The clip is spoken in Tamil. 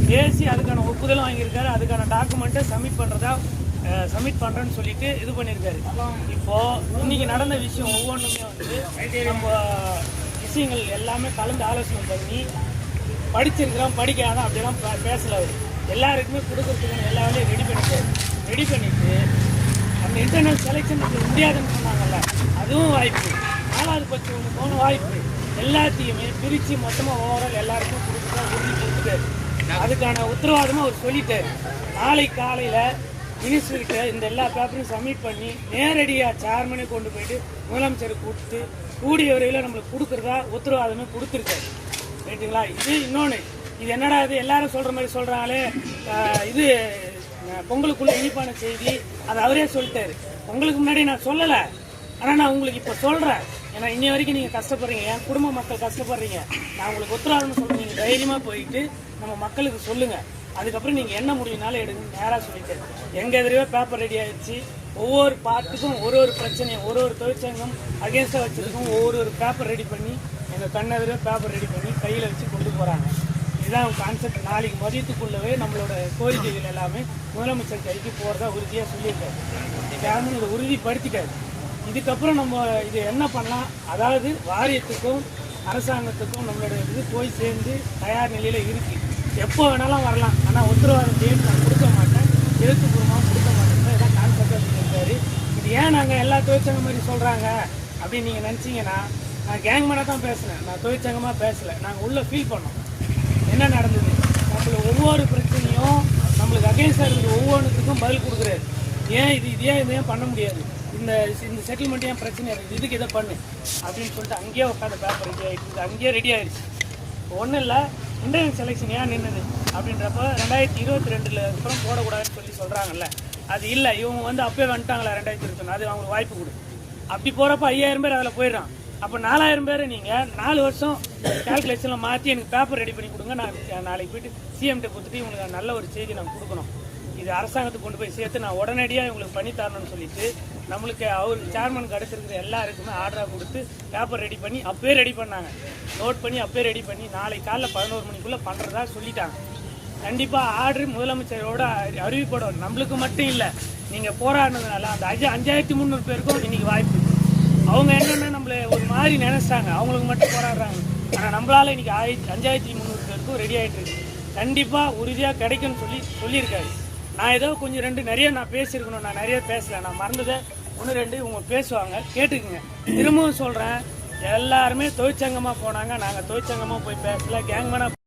பேசி அதுக்கான ஒப்புதலும் வாங்கியிருக்காரு. அதுக்கான டாக்குமெண்ட்டை சப்மிட் பண்ணுறேன்னு சொல்லிட்டு இது பண்ணியிருக்காரு. இப்போது இன்னைக்கு நடந்த விஷயம் ஒவ்வொன்றுமே வந்து நம்ம விஷயங்கள் எல்லாமே கலந்து ஆலோசனை பண்ணி படிச்சிருக்கிறோம் படிக்காதான் அப்படிலாம் பேசல. அவர் எல்லாருக்குமே கொடுக்கறதுக்கான எல்லா வேலையும் ரெடி பண்ணிட்டு அந்த இன்டர்னல் செலெக்ஷன் முடியாதுன்னு சொன்னாங்கல்ல, அதுவும் வாய்ப்பு. 4வது பட்சம் ஒன்று போன வாய்ப்பு எல்லாத்தையுமே பிரித்து மொத்தமாக ஓவரால் எல்லாருக்கும் கொடுத்துட்டா உறுதி கொடுத்துட்டாரு. அதுக்கான உத்தரவாதமாக அவர் சொல்லிட்டார். நாளை காலையில் மினிஸ்டருக்கு இந்த எல்லா பேப்பரையும் சப்மிட் பண்ணி நேரடியாக சேர்மனை கொண்டு போயிட்டு முதலமைச்சருக்கு கொடுத்து கூடிய விரைவில் நம்மளுக்கு கொடுக்குறதா உத்தரவாதமே கொடுத்துருக்காரு. ரைட்டுங்களா? இது இன்னொன்று, இது என்னடா இது எல்லாரும் சொல்கிற மாதிரி சொல்கிறாங்களே, இது பொங்கலுக்குள்ள இனிப்பான செய்தி, அது அவரே சொல்லிட்டாரு. பொங்கலுக்கு முன்னாடி நான் சொல்லலை, ஆனால் நான் உங்களுக்கு இப்போ சொல்கிறேன். ஏன்னா இன்னி வரைக்கும் நீங்கள் கஷ்டப்படுறீங்க, என் குடும்ப மக்கள் கஷ்டப்படுறீங்க. நான் உங்களுக்கு உத்தரவாதம் சொல்கிறேன், நீங்கள் தைரியமாக போயிட்டு நம்ம மக்களுக்கு சொல்லுங்கள். அதுக்கப்புறம் நீங்கள் என்ன முடியும்னாலும் எடுங்க நேராக சொல்லிட்டேன். எங்கள் எதிரே பேப்பர் ரெடி ஆகிடுச்சு. ஒவ்வொரு பார்ட்டுக்கும் ஒரு பிரச்சனையும் ஒரு தொழிற்சங்கம் அகேன்ஸ்டாக வச்சதுக்கும் ஒவ்வொரு பேப்பர் ரெடி பண்ணி எங்கள் கண்ணெதிரே பேப்பர் ரெடி பண்ணி கையில் வச்சு கொண்டு போகிறாங்க. இதுதான் கான்செப்ட். நாளைக்கு மதியத்துக்குள்ளவே நம்மளோட கோரிக்கைகள் எல்லாமே முதலமைச்சர் கைக்கு போகிறதா உறுதியாக சொல்லியிருக்காரு. இன்றைக்கி இதை உறுதிப்படுத்திட்டாரு. இதுக்கப்புறம் நம்ம இது என்ன பண்ணலாம், அதாவது வாரியத்துக்கும் அரசாங்கத்துக்கும் நம்மளோட இது போய் சேர்ந்து தயார் நிலையில் இருக்குது. எப்போ வேணாலும் வரலாம், ஆனால் உத்தரவாதம் டேட் நான் கொடுக்க மாட்டேன், எழுத்துப்பூர்வமாக கொடுக்க மாட்டேன். இதான் கான்செப்டாக சொல்லியிருக்காரு. இது ஏன் நாங்கள் எல்லா தொழிற்சங்கம் மாதிரி சொல்கிறாங்க அப்படின்னு நீங்கள் நினச்சிங்கன்னா, நான் கேங்மேனாக தான் பேசுனேன், நான் தொழிற்சங்கமாக பேசலை. நாங்கள் உள்ளே ஃபீல் பண்ணோம் என்ன நடந்தது. நம்மளுக்கு ஒவ்வொரு பிரச்சனையும் நம்மளுக்கு அகேன்ஸ்டாக இருக்கிற ஒவ்வொன்றுத்துக்கும் பதில் கொடுக்குறாரு. ஏன் இதையும் பண்ண முடியாது, இந்த செட்டில்மெண்ட் ஏன் பிரச்சனை இருக்குது, இதுக்கு இதை பண்ணு அப்படின்னு சொல்லிட்டு அங்கேயே உட்காந்து பேப்பர் ரெடி ஆகிட்டு அங்கேயே ரெடி ஆகிடுச்சு. ஒன்றும் இல்லை, இன்டர்னல் செலெக்ஷன் ஏன் நின்றுது அப்படின்றப்ப 2022 அப்புறம் போடக்கூடாதுன்னு சொல்கிறாங்கல்ல, அது இல்லை. இவங்க வந்து அப்போயே வந்துட்டாங்களா 2021, அது அவங்களுக்கு வாய்ப்பு கொடு. அப்படி போகிறப்ப 5000 பேர் அதில் போயிடுறான். அப்போ 4000 பேர் நீங்கள் 4 வருஷம் கால்குலேஷனில் மாற்றி எனக்கு பேப்பர் ரெடி பண்ணி கொடுங்க, நான் நாளைக்கு போய்ட்டு சிஎம்கிட்ட கொடுத்துட்டு இவங்களுக்கு நல்ல ஒரு செய்தி நான் கொடுக்கணும், இது அரசாங்கத்துக்கு கொண்டு போய் சேர்த்து நான் உடனடியாக இவங்களுக்கு பண்ணி தரணும்னு சொல்லிட்டு நம்மளுக்கு அவருக்கு சேர்மனுக்கு அடுத்திருக்கிற எல்லாருக்குமே ஆர்டராக கொடுத்து பேப்பர் ரெடி பண்ணி அப்போயே ரெடி பண்ணாங்க, நோட் பண்ணி அப்போயே ரெடி பண்ணி நாளை காலைல 11 மணிக்குள்ளே பண்ணுறதா சொல்லிட்டாங்க. கண்டிப்பாக ஆர்டர் முதலமைச்சரோட அறிவிப்படும். நம்மளுக்கு மட்டும் இல்லை, நீங்கள் போராடினதுனால அந்த 5300 பேருக்கும் இன்றைக்கி வாய்ப்பு. அவங்க என்னென்னா நம்மளை ஒரு மாதிரி நினைச்சிட்டாங்க, அவங்களுக்கு மட்டும் போராடுறாங்க. ஆனால் நம்மளால் இன்றைக்கி 5300 பேருக்கும் ரெடி ஆகிட்டு இருக்கு. கண்டிப்பாக உறுதியாக கிடைக்கும்னு சொல்லியிருக்காரு. நான் ஏதோ கொஞ்சம் நிறைய நான் பேசியிருக்கணும், நான் நிறைய பேசலை, நான் மறந்ததை 1-2 இவங்க பேசுவாங்க, கேட்டுக்குங்க. திரும்பவும் சொல்கிறேன், எல்லாருமே தொழிற்சங்கமாக போனாங்க, நாங்கள் தொழிற்சங்கமாக போய் பேசல, கேங்மேனாக